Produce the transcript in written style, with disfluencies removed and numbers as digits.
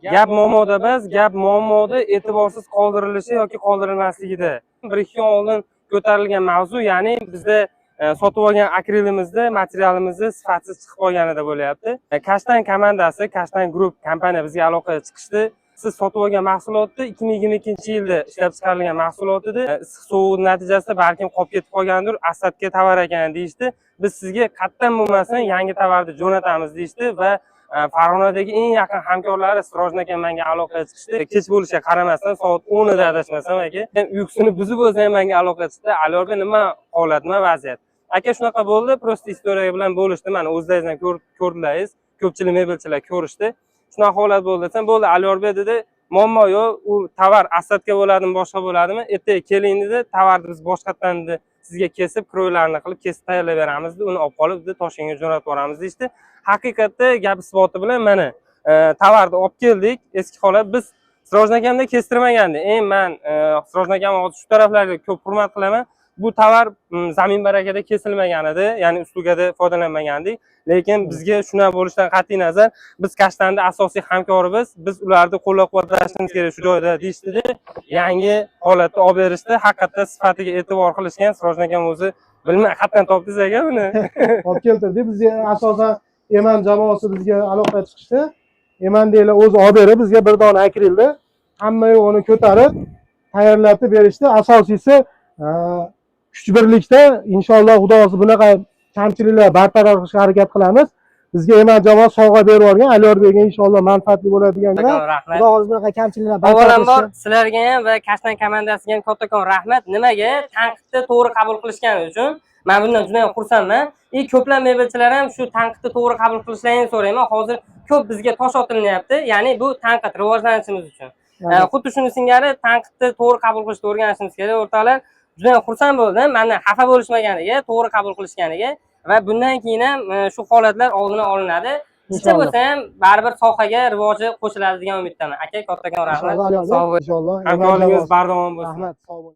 Gap muammoda emas, gap muammoda e'tiborsiz qoldirilishi yoki qoldirilmasligida. 1-2 kun oldin ko'tarilgan mavzu, ya'ni bizda sotib olgan akrilimizda materialimizni sifatsiz chiqib qolganida bo'lyapti. Kashtan komandasi, Kashtan Group kompaniya bizga aloqaga chiqishdi. Siz sotib olgan mahsulotni 2022-yilda ishlab chiqarilgan mahsulot edi. Issiq sovuq natijasida balkim qolib ketib qolgandir, Asadga tovar ekan deyishdi. Biz sizga qattan bo'lmasin yangi tovarni jo'natamiz deyishdi va Farg'onadagi eng yaqin hamkorlari Sirojin aka menga aloqaga chiqishdi. Kech bo'lishiga qaramasdan soat 10 da adashmasam aka, uyqusini buzib o'zi ham menga aloqaga chiqdi. Alyorga nima holat, nima vaziyat? Aka shunaqa bo'ldi, prosta istoriya bilan bo'lishdi. Mana o'zlaringiz ham ko'rdilaringiz, ko'pchilik mebelchilar ko'rishdi. Shunaqa holat bo'ldi desam, bo'ldi Alyorbek dedi, muammo yo'q, u tovar Asadga bo'ladimi, boshqa bo'ladimi? Ertaga keling dedi, tovarni biz boshqatdan dedi sizga kesib, kroylarni qilib kesib tayyorlab beramiz, uni olib qolib dedi Toshkentga jo'natib boramiz deydi. Haqiqatda gap isboti bilan mana tovarni olib keldik. Eski holat biz Sirojin akamda kestirmagandi. Men Sirojin akam shu taraflarga ko'p hurmat qilaman. Bu tovar zamin barakada kesilmagan edi, ya'ni uslugada foydalanmagandik. Lekin bizga shuna bo'lishidan qat'iy nazar biz Kashtanda asosiy hamkorimiz, biz ularni qo'llab-quvvatlashimiz kerak shu joyda deyishdi. Yangi holatda olib berishdi. Haqiqatda sifatiga e'tibor qilishgan Sirojin akam o'zi bilmay qatdan topdingiz aka buni. Olib keltirdik. Bizga asosan Eman jamoasi bizga aloqaga chiqishdi. Eman deylar o'zi olib berib bizga bir dona akrilni hamma yo'g'ini ko'tarib tayyorlatib berishdi. Asosiysi kuch birlikda inshaalloh xudosi bunaqa kamchiliklar bartaraf qilishga harakat qilamiz. Bizga Eman jamoasi sovg'a berib yuborgan Alyorbekga inshaalloh manfaatli bo'ladiganlar. Rahmat. Xudosi bunaqa kamchiliklar Avvalambor sizlarga ham va Kashtan komandasiga ham kattakon rahmat. Nimaga? Tanqidni to'g'ri qabul qilishgani uchun. Men bundan juda ham xursandman. Ko'plab mebelchilar ham shu tanqidni to'g'ri qabul qilishlarini so'rayman. Hozir ko'p bizga tosh otilinyapti. Ya'ni bu tanqid rivojlanishimiz uchun. Xuddi shuni singari tanqidni to'g'ri qabul qilishni o'rganishimiz kerak. O'rtoqlar, juda ham xursand bo'ldim. Mendan xafa bo'lishmaganiga, to'g'ri qabul qilishganiga va bundan keyin ham shu holatlar oldini olinadi. Hech bo'lsa ham baribir sohaga rivoji qo'shiladi degan umiddaman. Aka, kattakon rahmat. Inshaalloh. Hamkorligingiz bardavom bo'lsin. Rahmat, sog' bo'ling.